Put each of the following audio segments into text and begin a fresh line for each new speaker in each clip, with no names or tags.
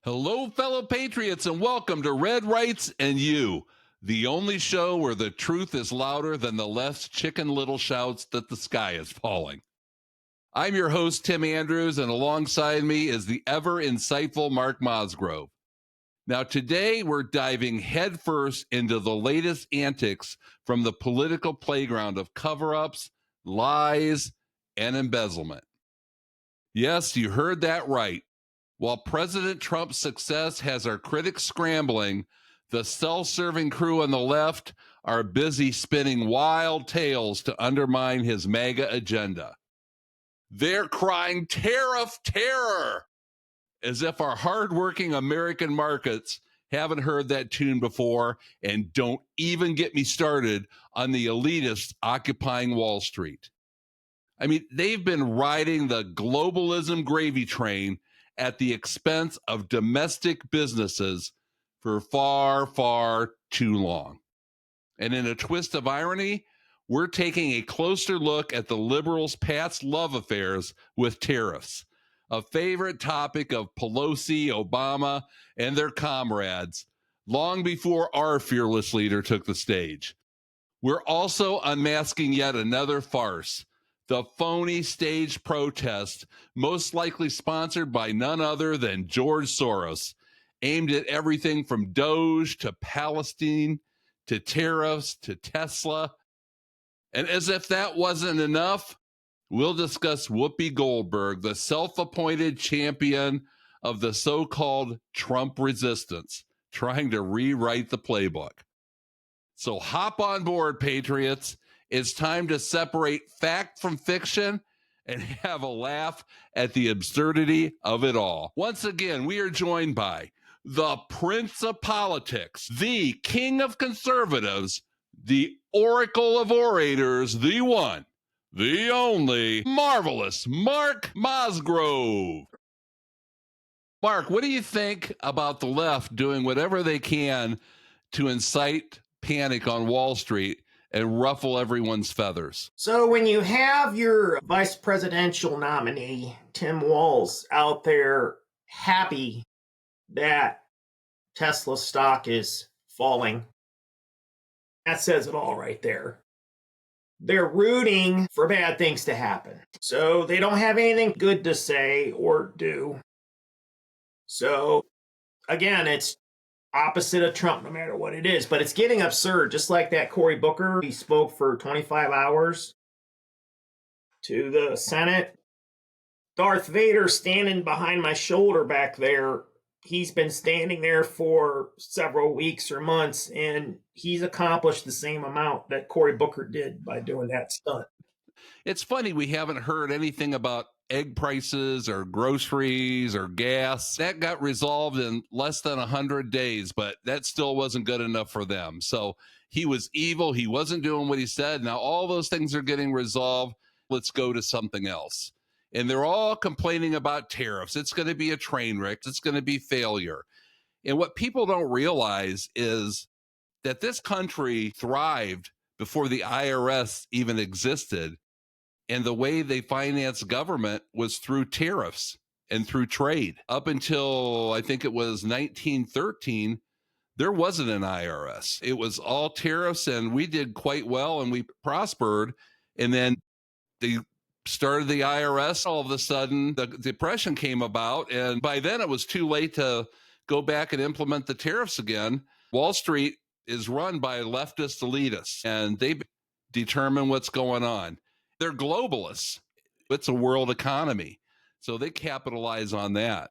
Hello, fellow patriots, and welcome to Red, Rights, and You, the only show where the truth is louder than the left's chicken little shouts that the sky is falling. I'm your host, Tim Andrews, and alongside me is the ever insightful Mark Mosgrove. Now, today we're diving headfirst into the latest antics from the political playground of cover-ups, lies, and embezzlement. Yes, you heard that right. While President Trump's success has our critics scrambling, the self-serving crew on the left are busy spinning wild tales to undermine his MAGA agenda. They're crying tariff terror, as if our hardworking American markets haven't heard that tune before, and don't even get me started on the elitists occupying Wall Street. I mean, they've been riding the globalism gravy train at the expense of domestic businesses for far, far too long. And in a twist of irony, we're taking a closer look at the liberals' past love affairs with tariffs, a favorite topic of Pelosi, Obama, and their comrades, long before our fearless leader took the stage. We're also unmasking yet another farce, the phony staged protest, most likely sponsored by none other than George Soros, aimed at everything from Doge to Palestine to tariffs to Tesla. And as if that wasn't enough, we'll discuss Whoopi Goldberg, the self-appointed champion of the so-called Trump resistance, trying to rewrite the playbook. So hop on board, patriots. It's time to separate fact from fiction and have a laugh at the absurdity of it all. Once again, we are joined by the Prince of Politics, the King of Conservatives, the Oracle of Orators, the one, the only, marvelous Mark Mosgrove. Mark, what do you think about the left doing whatever they can to incite panic on Wall Street and ruffle everyone's feathers?
So when you have your vice presidential nominee, Tim Walz, out there happy that Tesla stock is falling, that says it all right there. They're rooting for bad things to happen. So they don't have anything good to say or do. So again, it's opposite of Trump, no matter what it is. But it's getting absurd, just like that Cory Booker. He spoke for 25 hours to the Senate. Darth Vader standing behind my shoulder back there, he's been standing there for several weeks or months, and he's accomplished the same amount that Cory Booker did by doing that stunt.
It's funny, we haven't heard anything about egg prices or groceries or gas. That got resolved in less than 100 days, but that still wasn't good enough for them. So he was evil. He wasn't doing what he said. Now all those things are getting resolved. Let's go to something else. And they're all complaining about tariffs. It's going to be a train wreck. It's going to be failure. And what people don't realize is that this country thrived before the IRS even existed. And the way they financed government was through tariffs and through trade. Up until, I think it was 1913, there wasn't an IRS. It was all tariffs, and we did quite well, and we prospered. And then they started the IRS. All of a sudden, the Depression came about, and by then it was too late to go back and implement the tariffs again. Wall Street is run by leftist elitists, and they determine what's going on. They're globalists. It's a world economy. So they capitalize on that.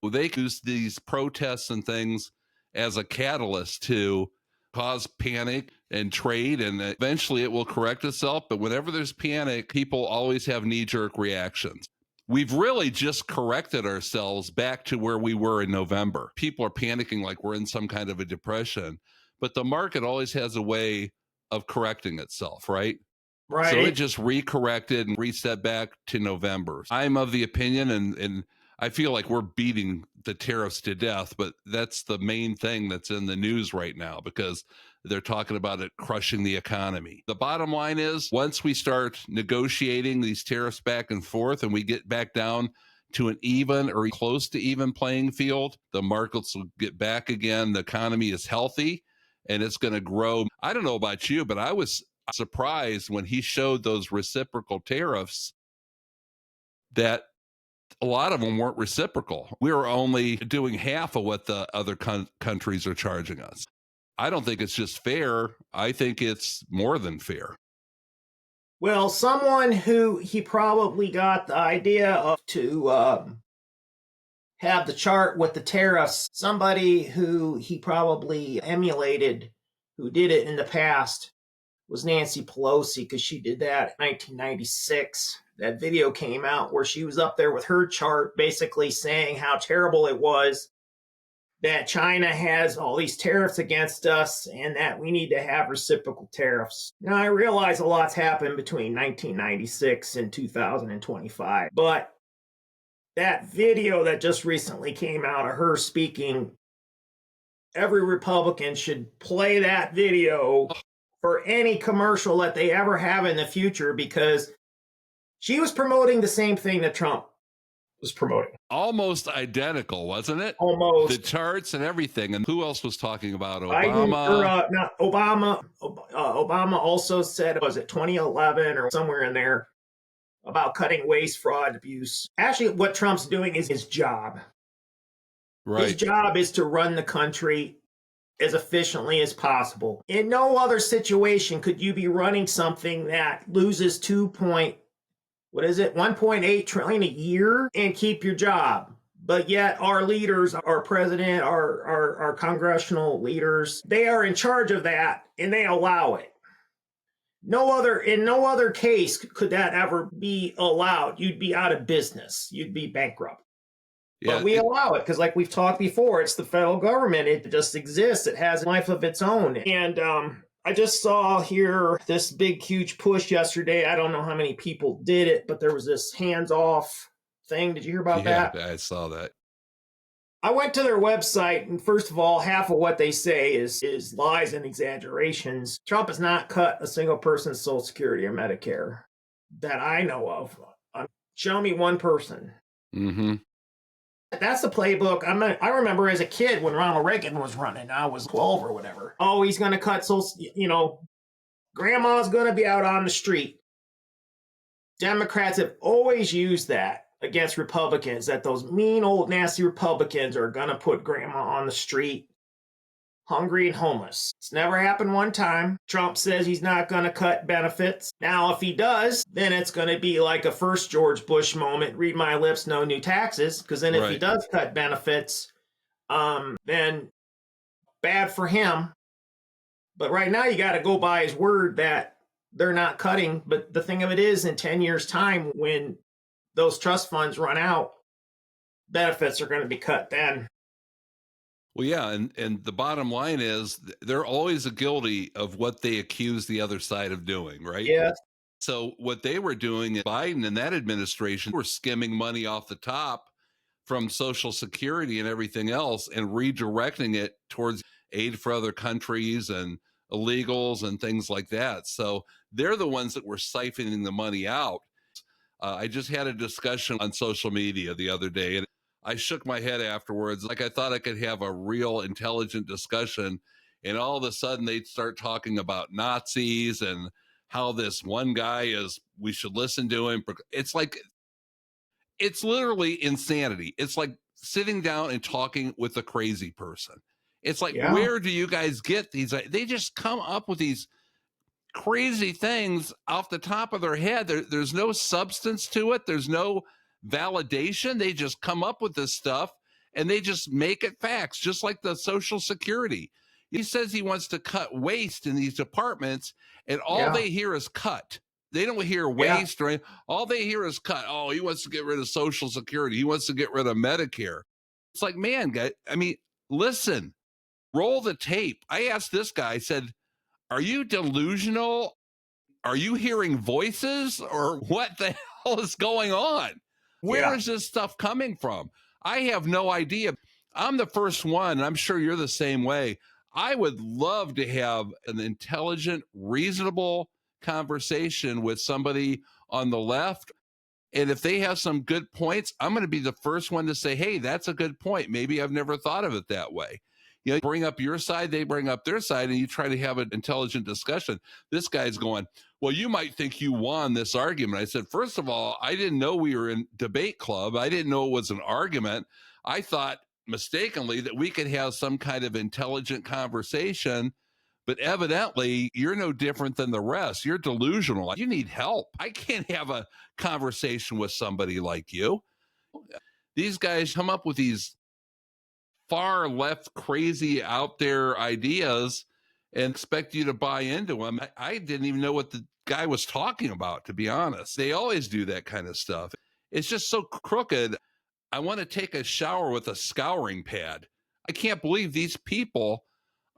They use these protests and things as a catalyst to cause panic and trade, and eventually it will correct itself. But whenever there's panic, people always have knee-jerk reactions. We've really just corrected ourselves back to where we were in November. People are panicking like we're in some kind of a depression, but the market always has a way of correcting itself, right?
Right.
So it just recorrected and reset back to November. I'm of the opinion, and I feel like we're beating the tariffs to death, but that's the main thing that's in the news right now because they're talking about it crushing the economy. The bottom line is, once we start negotiating these tariffs back and forth and we get back down to an even or close to even playing field, the markets will get back again. The economy is healthy and it's going to grow. I don't know about you, but I was surprised when he showed those reciprocal tariffs that a lot of them weren't reciprocal. We were only doing half of what the other countries are charging us. I don't think it's just fair. I think it's more than fair.
Well, someone who he probably got the idea of to have the chart with the tariffs, somebody who he probably emulated, who did it in the past, was Nancy Pelosi, because she did that in 1996. That video came out where she was up there with her chart basically saying how terrible it was that China has all these tariffs against us and that we need to have reciprocal tariffs. Now, I realize a lot's happened between 1996 and 2025, but that video that just recently came out of her speaking, every Republican should play that video for any commercial that they ever have in the future, because she was promoting the same thing that Trump was promoting.
Almost identical, wasn't it?
Almost.
The charts and everything. And who else was talking about
Biden,
Obama?
Obama also said, was it 2011 or somewhere in there, about cutting waste, fraud, abuse. Actually, what Trump's doing is his job.
Right.
His job is to run the country as efficiently as possible. In no other situation could you be running something that loses 1.8 trillion a year and keep your job. But yet our leaders, our president, our congressional leaders, they are in charge of that and they allow it. In no other case could that ever be allowed. You'd be out of business. You'd be bankrupt. Yeah, but we allow it because, like we've talked before, it's the federal government. It just exists. It has a life of its own. And I just saw here this big, huge push yesterday. I don't know how many people did it, but there was this hands-off thing. Did you hear about that?
Yeah, I saw that.
I went to their website, and first of all, half of what they say is lies and exaggerations. Trump has not cut a single person's Social Security or Medicare that I know of. Show me one person.
Mm-hmm.
That's the playbook. I remember as a kid when Ronald Reagan was running. I was 12 or whatever. Oh, he's going to cut grandma's going to be out on the street. Democrats have always used that against Republicans, that those mean old nasty Republicans are going to put grandma on the street, hungry and homeless. It's never happened one time. Trump says he's not going to cut benefits. Now, if he does, then it's going to be like a first George Bush moment, read my lips, no new taxes, because then if he does cut benefits, then bad for him. But right now you got to go by his word that they're not cutting. But the thing of it is, in 10 years' time, when those trust funds run out, benefits are going to be cut then.
Well, yeah, and the bottom line is they're always guilty of what they accuse the other side of doing, right?
Yes.
So what they were doing, Biden and that administration were skimming money off the top from Social Security and everything else and redirecting it towards aid for other countries and illegals and things like that. So they're the ones that were siphoning the money out. I just had a discussion on social media the other day, and I shook my head afterwards, like I thought I could have a real intelligent discussion, and all of a sudden they'd start talking about Nazis and how this one guy we should listen to him. It's like, it's literally insanity. It's like sitting down and talking with a crazy person. It's like, where do you guys get these? They just come up with these crazy things off the top of their head. There's no substance to it. There's no validation. They just come up with this stuff and they just make it facts, just like the Social Security. He says he wants to cut waste in these departments, and all they hear is cut. They don't hear waste or anything. All they hear is cut. Oh, he wants to get rid of Social Security. He wants to get rid of Medicare. It's like, man, guy, I mean, listen, roll the tape. I asked this guy, I said, are you delusional? Are you hearing voices, or what the hell is going on? Where is this stuff coming from? I have no idea. I'm the first one, and I'm sure you're the same way. I would love to have an intelligent, reasonable conversation with somebody on the left And if they have some good points, I'm going to be the first one to say, hey, that's a good point. Maybe I've never thought of it that way. You know, bring up your side, they bring up their side, and you try to have an intelligent discussion. This guy's going, well, you might think you won this argument. I said, first of all, I didn't know we were in debate club. I didn't know it was an argument. I thought mistakenly that we could have some kind of intelligent conversation. But evidently, you're no different than the rest. You're delusional. You need help. I can't have a conversation with somebody like you. These guys come up with these far left, crazy, out there ideas and expect you to buy into them. I didn't even know what the guy was talking about, to be honest. They always do that kind of stuff. It's just so crooked. I want to take a shower with a scouring pad. I can't believe these people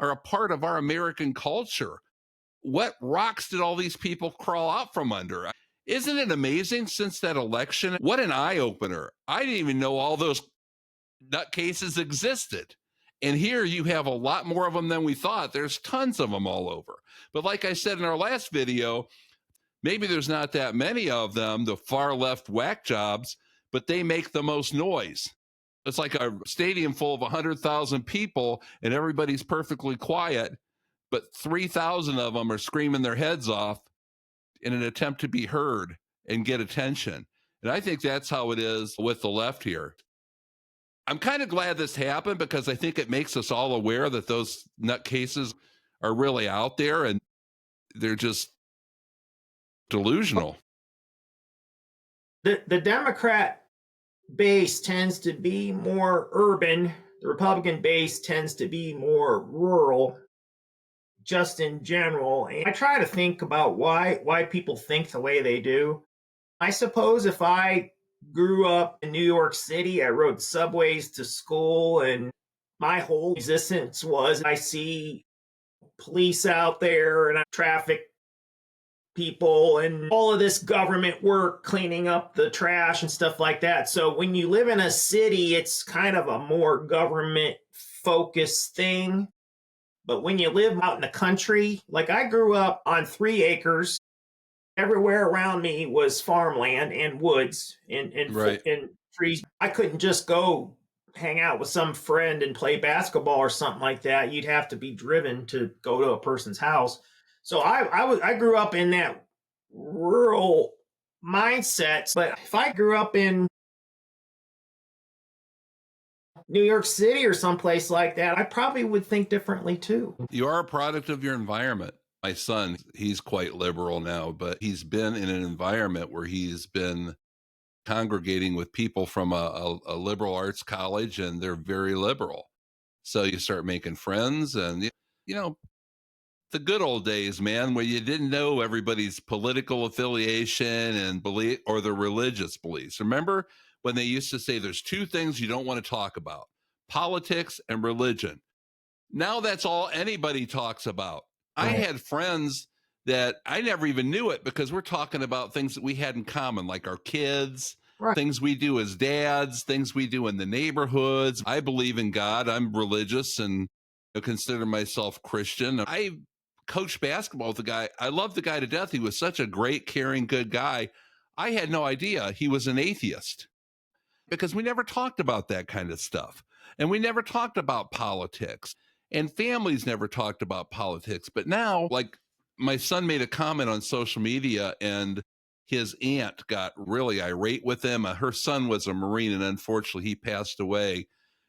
are a part of our American culture. What rocks did all these people crawl out from under? Isn't it amazing since that election? What an eye opener. I didn't even know all those nutcases existed. And here you have a lot more of them than we thought. There's tons of them all over. But like I said in our last video, maybe there's not that many of them, the far left whack jobs, but they make the most noise. It's like a stadium full of 100,000 people and everybody's perfectly quiet, but 3,000 of them are screaming their heads off in an attempt to be heard and get attention. And I think that's how it is with the left here. I'm kind of glad this happened because I think it makes us all aware that those nutcases are really out there and they're just delusional.
The Democrat base tends to be more urban. The Republican base tends to be more rural, just in general. And I try to think about why people think the way they do. I suppose if I grew up in New York City, I rode subways to school, and my whole existence was I see police out there and traffic people and all of this government work cleaning up the trash and stuff like that. So when you live in a city, it's kind of a more government focused thing. But when you live out in the country, like I grew up on 3 acres, everywhere around me was farmland and woods and trees. I couldn't just go hang out with some friend and play basketball or something like that. You'd have to be driven to go to a person's house. So I grew up in that rural mindset. But if I grew up in New York City or someplace like that, I probably would think differently too.
You are a product of your environment. My son, he's quite liberal now, but he's been in an environment where he's been congregating with people from a liberal arts college, and they're very liberal. So you start making friends, and you know, the good old days, man, where you didn't know everybody's political affiliation and belief or their religious beliefs. Remember when they used to say there's 2 things you don't want to talk about, politics and religion. Now that's all anybody talks about. I had friends that I never even knew it because we're talking about things that we had in common, like our kids, things we do as dads, things we do in the neighborhoods. I believe in God. I'm religious and consider myself Christian. I coached basketball with the guy. I love the guy to death. He was such a great, caring, good guy. I had no idea he was an atheist because we never talked about that kind of stuff. And we never talked about politics. And families never talked about politics. But now, like, my son made a comment on social media and his aunt got really irate with him. Her son was a Marine, and unfortunately, he passed away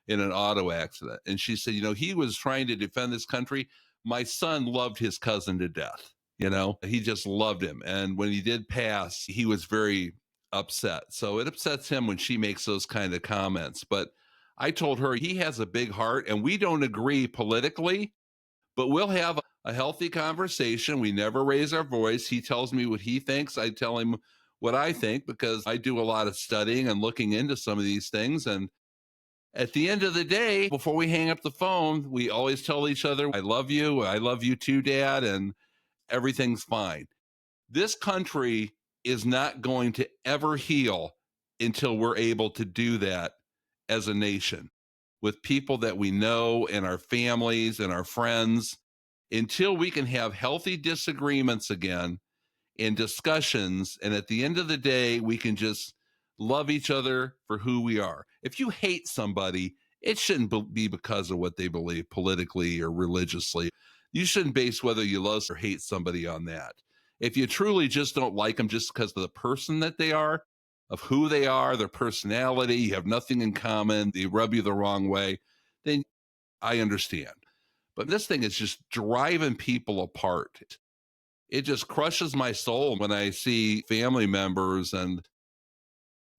in an auto accident. And she said, he was trying to defend this country. My son loved his cousin to death. He just loved him. And when he did pass, he was very upset. So it upsets him when she makes those kind of comments. But I told her he has a big heart and we don't agree politically, but we'll have a healthy conversation. We never raise our voice. He tells me what he thinks. I tell him what I think because I do a lot of studying and looking into some of these things. And at the end of the day, before we hang up the phone, we always tell each other, I love you. I love you too, Dad. And everything's fine. This country is not going to ever heal until we're able to do that as a nation with people that we know and our families and our friends. Until we can have healthy disagreements again and discussions. And at the end of the day, we can just love each other for who we are. If you hate somebody, it shouldn't be because of what they believe politically or religiously. You shouldn't base whether you love or hate somebody on that. If you truly just don't like them just because of the person that they are, of who they are, their personality, you have nothing in common, they rub you the wrong way, then I understand. But this thing is just driving people apart. It just crushes my soul when I see family members, and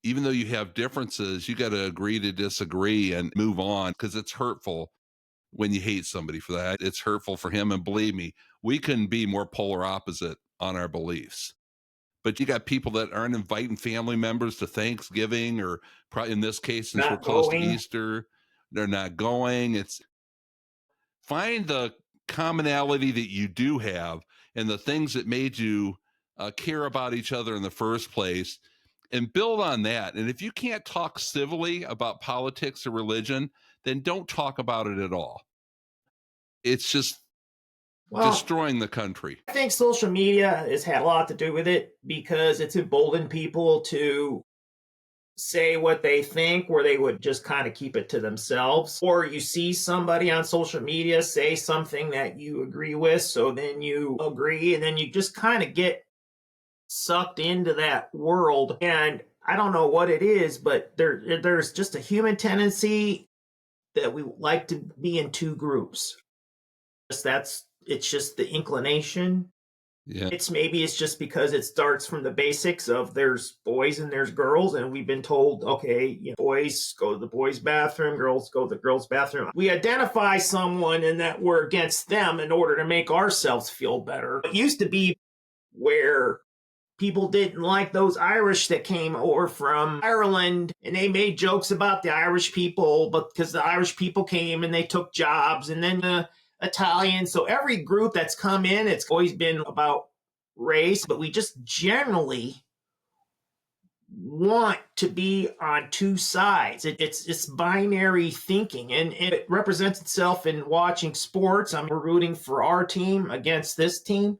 even though you have differences, you got to agree to disagree and move on, because it's hurtful when you hate somebody for that. It's hurtful for him. And believe me, we couldn't be more polar opposite on our beliefs. But you got people that aren't inviting family members to Thanksgiving, or probably in this case, since we're
Not
close to
going.
Easter, they're not going. It's find the commonality that you do have and the things that made you care about each other in the first place, and build on that. And if you can't talk civilly about politics or religion, then don't talk about it at all. It's just destroying the country.
I think social media has had a lot to do with it, because it's emboldened people to say what they think, where they would just kind of keep it to themselves. Or you see somebody on social media say something that you agree with, so then you agree, and then you just kind of get sucked into that world. And I don't know what it is, but there's just a human tendency that we like to be in two groups. It's just the inclination.
Yeah.
It's just because it starts from the basics of there's boys and there's girls, and we've been told, okay, boys go to the boys' bathroom, girls go to the girls' bathroom. We identify someone and that we're against them in order to make ourselves feel better. It used to be where people didn't like those Irish that came over from Ireland, and they made jokes about the Irish people, but because the Irish people came and they took jobs, and then the Italians. So every group that's come in, it's always been about race, but we just generally want to be on two sides. It's binary thinking, and it represents itself in watching sports. I'm rooting for our team against this team.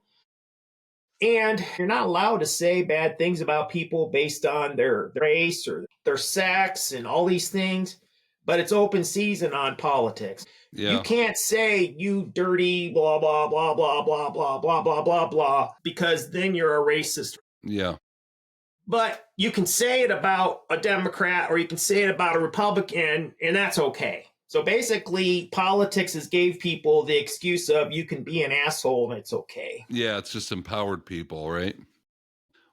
And you're not allowed to say bad things about people based on their race or their sex and all these things, but it's open season on politics.
Yeah.
You can't say you dirty blah, blah, blah, blah, blah, blah, blah, blah, blah, blah, because then you're a racist.
Yeah.
But you can say it about a Democrat, or you can say it about a Republican, and that's okay. So basically, politics has gave people the excuse of you can be an asshole and it's okay.
Yeah, it's just empowered people, right?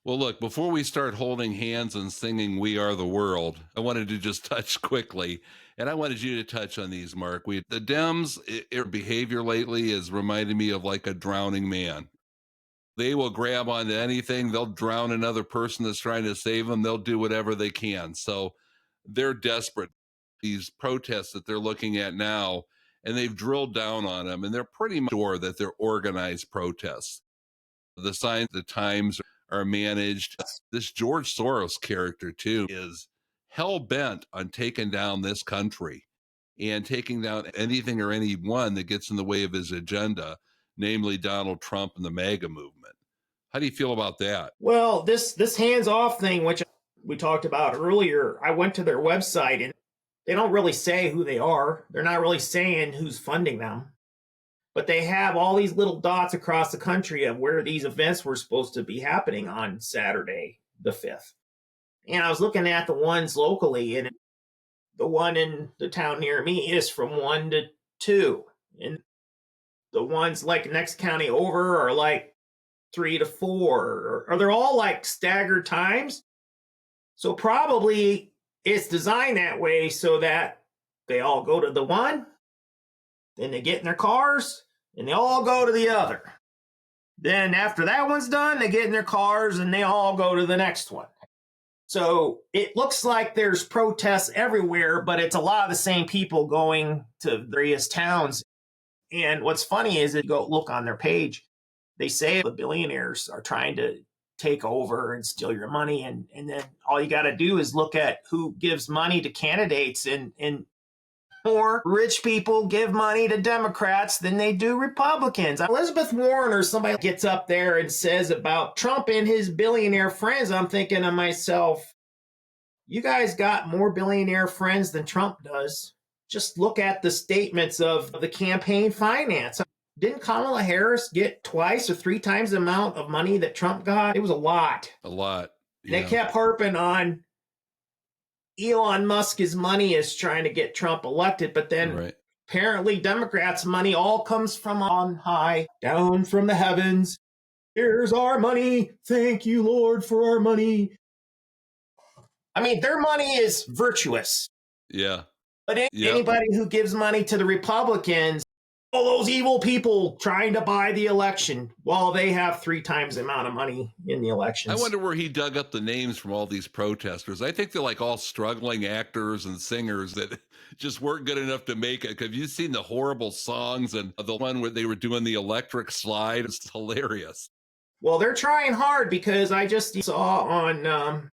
Well, look, before we start holding hands and singing We Are the World, I wanted to just touch quickly, and I wanted you to touch on these, Mark. The Dems, their behavior lately has reminded me of like a drowning man. They will grab onto anything. They'll drown another person that's trying to save them. They'll do whatever they can. So they're desperate. These protests that they're looking at now, and they've drilled down on them, and they're pretty much sure that they're organized protests. The signs, the times are managed. This George Soros character, too, is hell-bent on taking down this country and taking down anything or anyone that gets in the way of his agenda, namely Donald Trump and the MAGA movement. How do you feel about that?
Well, this hands-off thing, which we talked about earlier, I went to their website, and they don't really say who they are. They're not really saying who's funding them. But they have all these little dots across the country of where these events were supposed to be happening on Saturday, the 5th. And I was looking at the ones locally, and the one in the town near me is from 1 to 2. And the ones like next county over are like 3 to 4. Or they're all like staggered times. So probably it's designed that way so that they all go to the one, then they get in their cars, and they all go to the other. Then after that one's done, they get in their cars, and they all go to the next one. So it looks like there's protests everywhere, but it's a lot of the same people going to various towns. And what's funny is if you go look on their page, they say the billionaires are trying to take over and steal your money. And then all you got to do is look at who gives money to candidates. And more rich people give money to Democrats than they do Republicans. Elizabeth Warren or somebody gets up there and says about Trump and his billionaire friends. I'm thinking to myself, you guys got more billionaire friends than Trump does. Just look at the statements of the campaign finance. Didn't Kamala Harris get twice or three times the amount of money that Trump got? It was a lot.
A lot.
Yeah. They kept harping on Elon Musk's money is trying to get Trump elected, but then apparently Democrats' money all comes from on high, down from the heavens. Here's our money. Thank you, Lord, for our money. I mean, their money is virtuous.
Yeah.
But anybody who gives money to the Republicans, all those evil people trying to buy the election while they have three times the amount of money in the elections.
I wonder where he dug up the names from all these protesters. I think they're like all struggling actors and singers that just weren't good enough to make it. Have you seen the horrible songs and the one where they were doing the electric slide? It's hilarious.
Well, they're trying hard because I just saw on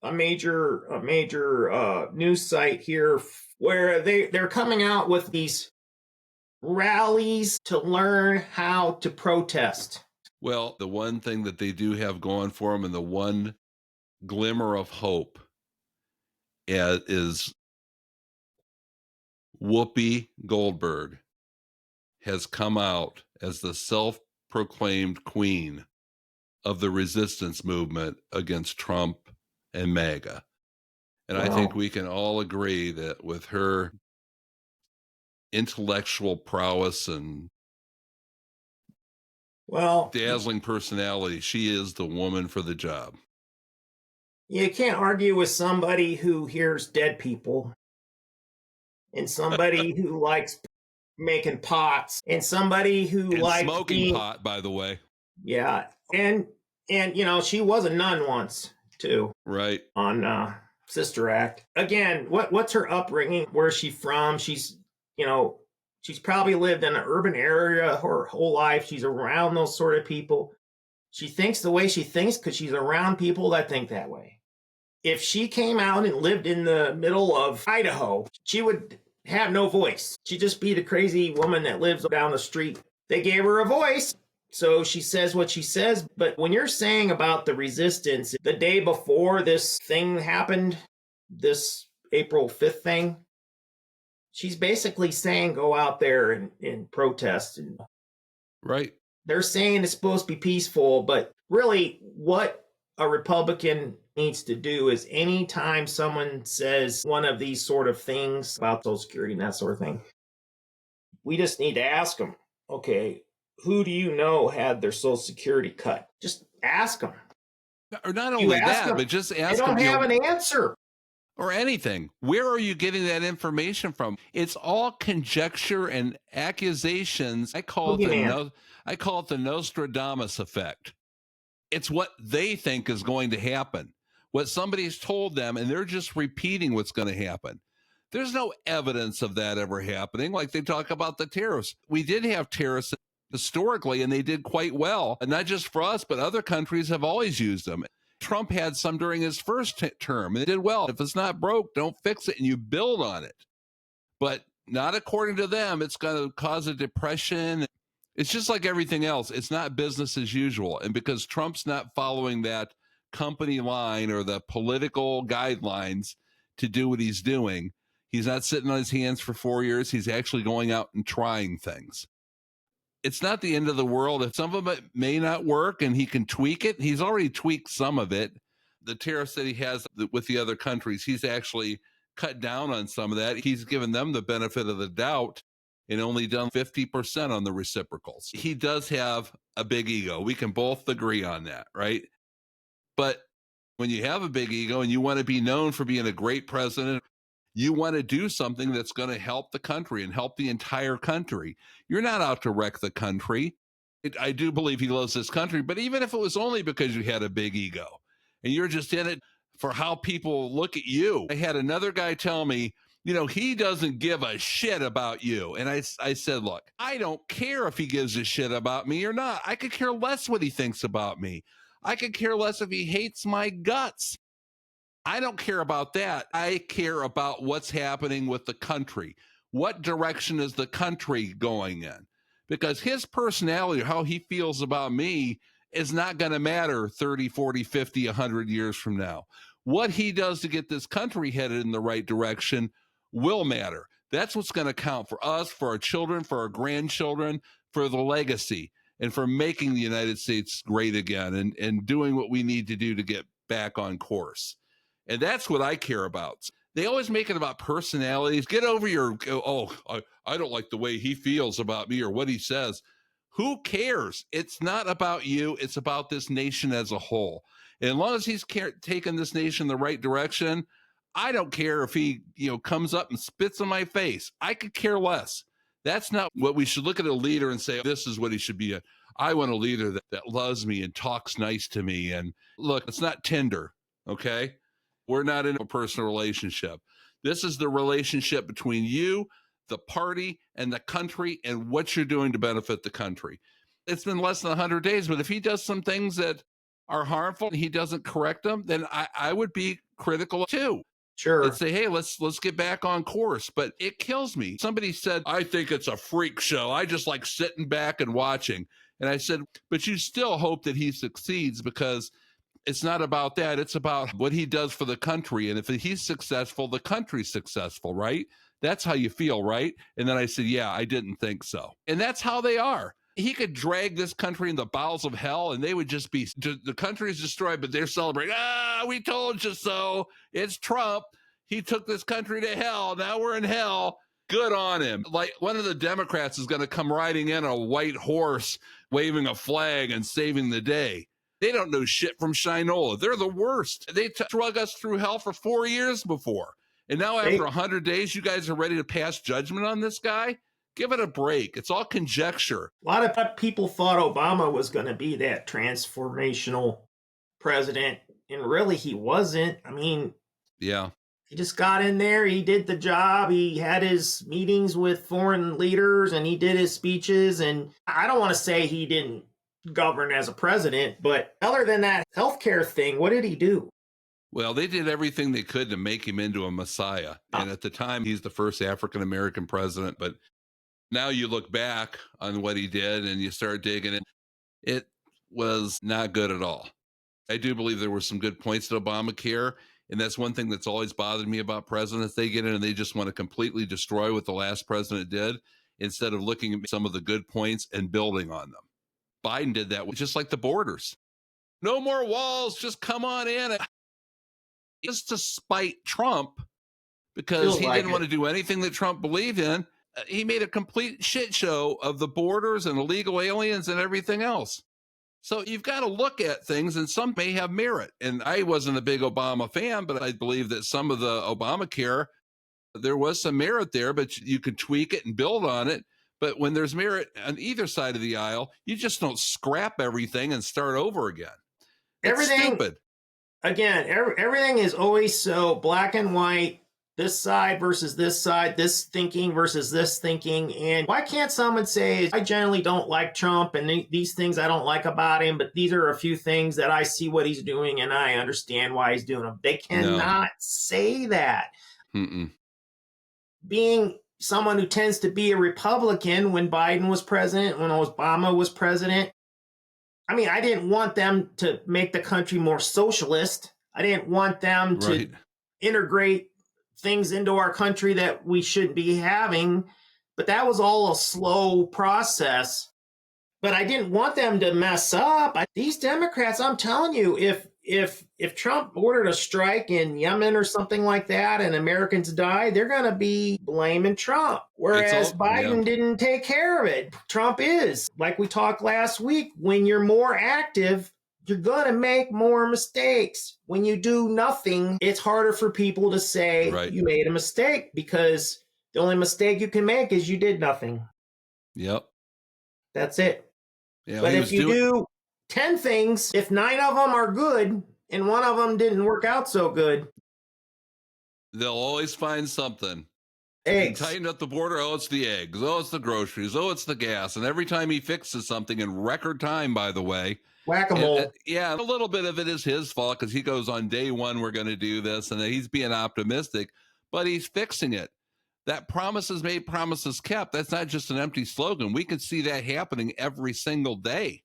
a major news site here where they're coming out with these rallies to learn how to protest.
Well, the one thing that they do have going for them and the one glimmer of hope is Whoopi Goldberg has come out as the self-proclaimed queen of the resistance movement against Trump and MAGA. And I think we can all agree that with her intellectual prowess and dazzling personality, she is the woman for the job.
You can't argue with somebody who hears dead people and somebody who likes making pots and somebody who likes
smoking pot, by the way.
Yeah. And you know, she was a nun once too.
Right.
On Sister Act. Again, what's her upbringing? Where's she from? She's probably lived in an urban area her whole life. She's around those sort of people. She thinks the way she thinks because she's around people that think that way. If she came out and lived in the middle of Idaho, she would have no voice. She'd just be the crazy woman that lives down the street. They gave her a voice, so she says what she says. But when you're saying about the resistance, the day before this thing happened, this April 5th thing, she's basically saying go out there and protest.
Right.
They're saying it's supposed to be peaceful, but really what a Republican needs to do is anytime someone says one of these sort of things about Social Security and that sort of thing, we just need to ask them, okay, who do you know had their Social Security cut? Just ask them.
Or not only that, but just ask them.
They don't have an answer.
Or anything. Where are you getting that information from? It's all conjecture and accusations. I call it the Nostradamus effect. It's what they think is going to happen. What somebody's told them, and they're just repeating what's going to happen. There's no evidence of that ever happening. Like they talk about the tariffs. We did have tariffs historically, and they did quite well. And not just for us, but other countries have always used them. Trump had some during his first term, and it did well. If it's not broke, don't fix it, and you build on it. But not according to them. It's going to cause a depression. It's just like everything else. It's not business as usual. And because Trump's not following that company line or the political guidelines to do what he's doing, he's not sitting on his hands for 4 years. He's actually going out and trying things. It's not the end of the world. If some of it may not work and he can tweak it, he's already tweaked some of it. The tariffs that he has with the other countries, he's actually cut down on some of that. He's given them the benefit of the doubt and only done 50% on the reciprocals. He does have a big ego. We can both agree on that, right? But when you have a big ego and you want to be known for being a great president, you want to do something that's going to help the country and help the entire country. You're not out to wreck the country. I do believe he loves this country, but even if it was only because you had a big ego and you're just in it for how people look at you. I had another guy tell me, he doesn't give a shit about you. And I said, look, I don't care if he gives a shit about me or not. I could care less what he thinks about me. I could care less if he hates my guts. I don't care about that. I care about what's happening with the country. What direction is the country going in? Because his personality, how he feels about me, is not going to matter 30, 40, 50, 100 years from now. What he does to get this country headed in the right direction will matter. That's what's going to count for us, for our children, for our grandchildren, for the legacy, and for making the United States great again and doing what we need to do to get back on course. And that's what I care about. They always make it about personalities. Get over your, I don't like the way he feels about me or what he says. Who cares? It's not about you. It's about this nation as a whole. And as long as he's taking this nation the right direction, I don't care if he, comes up and spits in my face. I could care less. That's not what we should look at a leader and say, this is what he should be. I want a leader that loves me and talks nice to me. And look, it's not Tinder, okay? We're not in a personal relationship. This is the relationship between you, the party, and the country, and what you're doing to benefit the country. It's been less than 100 days, but if he does some things that are harmful and he doesn't correct them, then I would be critical too.
Sure.
And say, hey, let's get back on course. But it kills me. Somebody said, I think it's a freak show. I just like sitting back and watching. And I said, but you still hope that he succeeds, because it's not about that. It's about what he does for the country. And if he's successful, the country's successful, right? That's how you feel, right? And then I said, yeah, I didn't think so. And that's how they are. He could drag this country in the bowels of hell and they would just be, the country is destroyed, but they're celebrating. We told you so. It's Trump. He took this country to hell. Now we're in hell. Good on him. Like one of the Democrats is going to come riding in a white horse, waving a flag and saving the day. They don't know shit from Shinola. They're the worst. They drug us through hell for 4 years before. And now after 100 days, you guys are ready to pass judgment on this guy? Give it a break. It's all conjecture.
A lot of people thought Obama was going to be that transformational president, and really he wasn't. I mean,
yeah,
he just got in there. He did the job. He had his meetings with foreign leaders and he did his speeches. And I don't want to say he didn't govern as a president, but other than that healthcare thing, what did he do?
Well, they did everything they could to make him into a messiah. And at the time, he's the first African-American president. But now you look back on what he did and you start digging it. It was not good at all. I do believe there were some good points to Obamacare. And that's one thing that's always bothered me about presidents. They get in and they just want to completely destroy what the last president did instead of looking at some of the good points and building on them. Biden did that, just like the borders. No more walls, just come on in. Just to spite Trump, because he didn't want to do anything that Trump believed in. He made a complete shit show of the borders and illegal aliens and everything else. So you've got to look at things, and some may have merit. And I wasn't a big Obama fan, but I believe that some of the Obamacare, there was some merit there, but you could tweak it and build on it. But when there's merit on either side of the aisle, you just don't scrap everything and start over again. It's stupid.
Again, everything is always so black and white, this side versus this side, this thinking versus this thinking. And why can't someone say, I generally don't like Trump and these things I don't like about him, but these are a few things that I see what he's doing and I understand why he's doing them. They cannot say that. Being someone who tends to be a Republican when Biden was president, when Obama was president, I mean, I didn't want them to make the country more socialist. I didn't want them to integrate things into our country that we shouldn't be having. But that was all a slow process. But I didn't want them to mess up. These Democrats, I'm telling you, if Trump ordered a strike in Yemen or something like that and Americans die, they're going to be blaming Trump. Whereas Biden didn't take care of it. Trump is. Like we talked last week, when you're more active, you're going to make more mistakes. When you do nothing, it's harder for people to say you made a mistake, because the only mistake you can make is you did nothing.
Yep.
That's it.
Yeah,
but if you do 10 things, if 9 of them are good and 1 of them didn't work out so good,
they'll always find something.
Eggs.
He tightened up the border. Oh, it's the eggs. Oh, it's the groceries. Oh, it's the gas. And every time he fixes something in record time, by the way.
Whack-a-mole.
Yeah, a little bit of it is his fault, because he goes on day one, we're going to do this, and he's being optimistic, but he's fixing it. That promises made, promises kept. That's not just an empty slogan. We can see that happening every single day.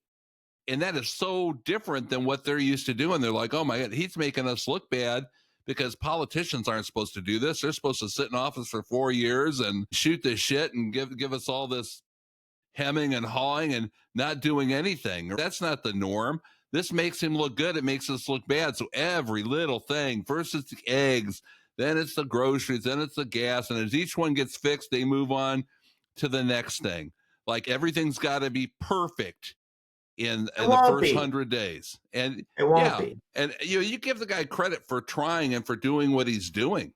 And that is so different than what they're used to doing. They're like, oh my God, he's making us look bad because politicians aren't supposed to do this. They're supposed to sit in office for 4 years and shoot this shit and give us all this hemming and hawing and not doing anything. That's not the norm. This makes him look good. It makes us look bad. So every little thing, first it's the eggs, then it's the groceries, then it's the gas. And as each one gets fixed, they move on to the next thing. Like everything's got to be perfect in the first 100 days. And
it won't be.
And you give the guy credit for trying and for doing what he's doing.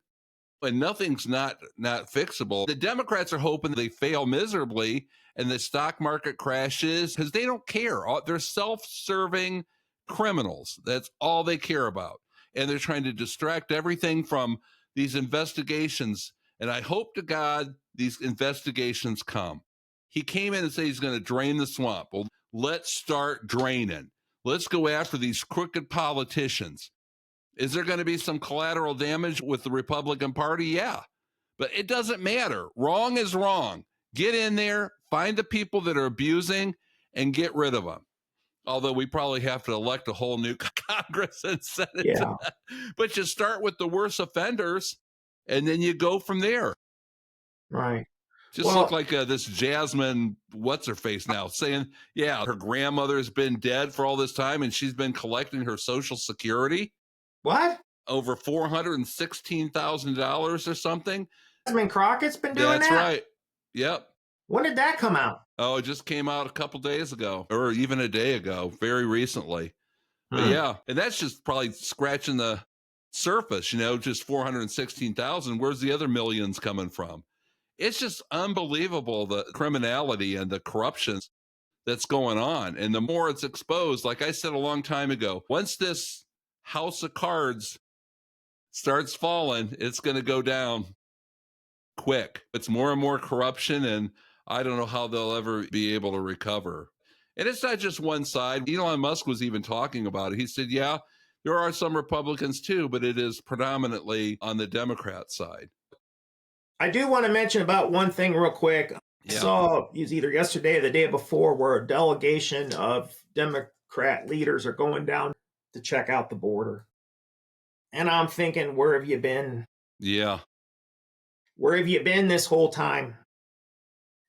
And nothing's not fixable. The Democrats are hoping they fail miserably and the stock market crashes because they don't care. They're self-serving criminals. That's all they care about. And they're trying to distract everything from these investigations. And I hope to God these investigations come. He came in and said he's going to drain the swamp. Well, let's start draining. Let's go after these crooked politicians. Is there going to be some collateral damage with the Republican Party? Yeah, but it doesn't matter. Wrong is wrong. Get in there, find the people that are abusing, and get rid of them. Although we probably have to elect a whole new Congress and Senate.
Yeah.
But you start with the worst offenders, and then you go from there.
Right.
Just look like this Jasmine, what's her face now, saying, yeah, her grandmother's been dead for all this time, and she's been collecting her Social Security.
What?
Over $416,000 or something.
Jasmine Crockett's been doing that?
That's right. Yep.
When did that come out?
Oh, it just came out a couple days ago, or even a day ago, very recently. But yeah, and that's just probably scratching the surface, just 416,000. Where's the other millions coming from? It's just unbelievable, the criminality and the corruption that's going on. And the more it's exposed, like I said a long time ago, once this house of cards starts falling, it's going to go down quick. It's more and more corruption, and I don't know how they'll ever be able to recover. And it's not just one side. Elon Musk was even talking about it. He said, yeah, there are some Republicans too, but it is predominantly on the Democrat side.
I do want to mention about one thing real quick. I saw it was either yesterday or the day before where a delegation of Democrat leaders are going down to check out the border. And I'm thinking, where have you been?
Yeah.
Where have you been this whole time?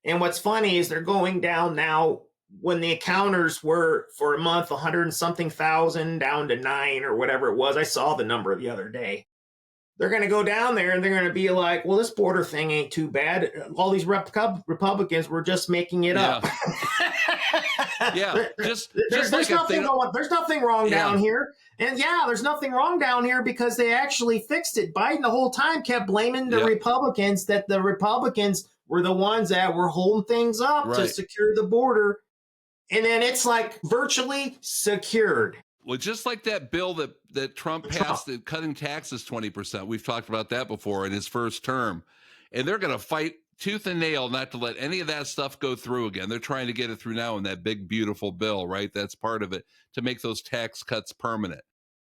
And what's funny is they're going down now when the encounters were for a month, 100 and something thousand down to 9 or whatever it was. I saw the number the other day. They're going to go down there and they're going to be like, well, this border thing ain't too bad. All these Republicans were just making it up.
Yeah.
There's nothing wrong down here. And there's nothing wrong down here because they actually fixed it. Biden the whole time kept blaming the Republicans, that the Republicans were the ones that were holding things up to secure the border. And then it's like virtually secured.
Well, just like that bill that Trump passed, cutting taxes 20%. We've talked about that before in his first term. And they're going to fight tooth and nail not to let any of that stuff go through again. They're trying to get it through now in that big, beautiful bill, right? That's part of it, to make those tax cuts permanent.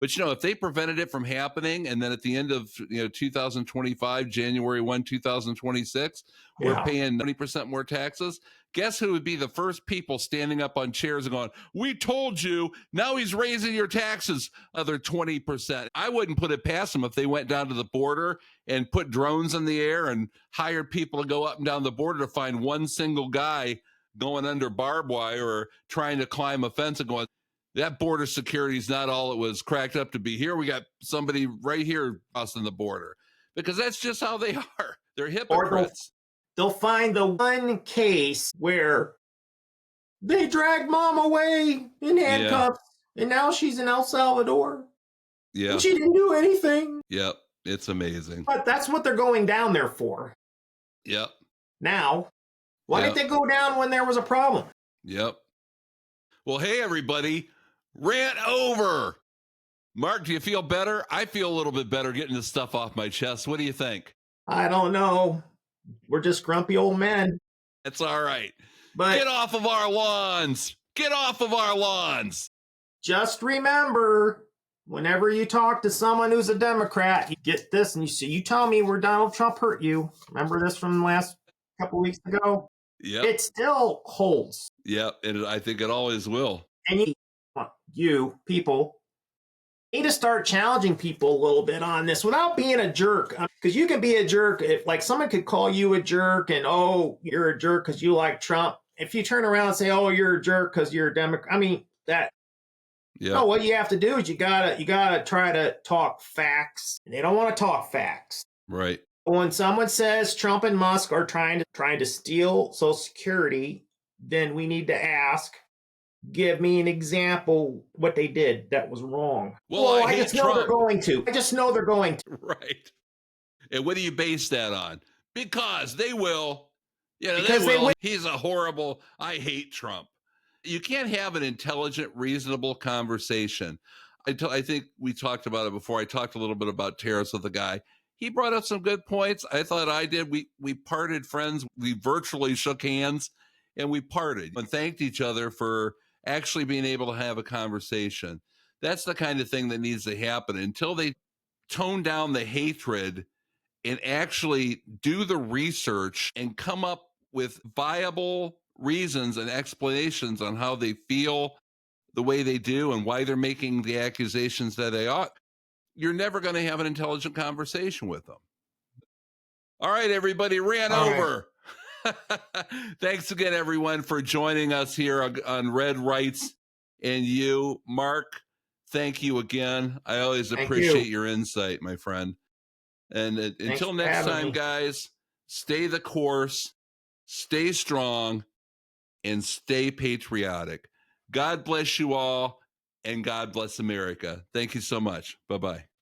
But, if they prevented it from happening, and then at the end of 2025, January 1, 2026, we're paying 90% more taxes, guess who would be the first people standing up on chairs and going, we told you, now he's raising your taxes other 20%. I wouldn't put it past them if they went down to the border and put drones in the air and hired people to go up and down the border to find one single guy going under barbed wire or trying to climb a fence and going, that border security is not all it was cracked up to be. Here we got somebody right here crossing the border, because that's just how they are. They're hypocrites.
They'll find the one case where they dragged mom away in handcuffs, and now she's in El Salvador.
Yeah.
And she didn't do anything.
Yep. It's amazing.
But that's what they're going down there for.
Yep.
Now, why did they go down when there was a problem?
Yep. Well, hey, everybody. Rant over. Mark, do you feel better? I feel a little bit better getting this stuff off my chest. What do you think?
I don't know. We're just grumpy old men.
It's all right.
But
get off of our lawns. Get off of our lawns.
Just remember, whenever you talk to someone who's a Democrat, you get this and you tell me where Donald Trump hurt you. Remember this from the last couple weeks ago?
Yep.
It still holds.
Yep. And I think it always will.
And you people need to start challenging people a little bit on this without being a jerk. Because you can be a jerk. If, like, someone could call you a jerk and, oh, you're a jerk because you like Trump. If you turn around and say, oh, you're a jerk because you're a Democrat, I mean, that.
Yeah.
No, what you have to do is you gotta try to talk facts. They don't want to talk facts.
Right.
When someone says Trump and Musk are trying to steal Social Security, then we need to ask, give me an example what they did that was wrong.
Well,
I just know they're going to. I just know they're going to.
Right. And what do you base that on? Because they will. Yeah,
Because
they will. He's a horrible. I hate Trump. You can't have an intelligent, reasonable conversation. I think we talked about it before. I talked a little bit about tariffs with the guy. He brought up some good points. I thought I did. We parted friends. We virtually shook hands and we parted and thanked each other for actually being able to have a conversation. That's the kind of thing that needs to happen until they tone down the hatred and actually do the research and come up with viable reasons and explanations on how they feel the way they do and why they're making the accusations that they ought. You're never going to have an intelligent conversation with them. All right, everybody, ran over. Right. Thanks again, everyone, for joining us here on Red Rights and You. Mark, thank you again. I always appreciate your insight, my friend. And until next time, guys, stay the course, stay strong, and stay patriotic. God bless you all, and God bless America. Thank you so much. Bye-bye.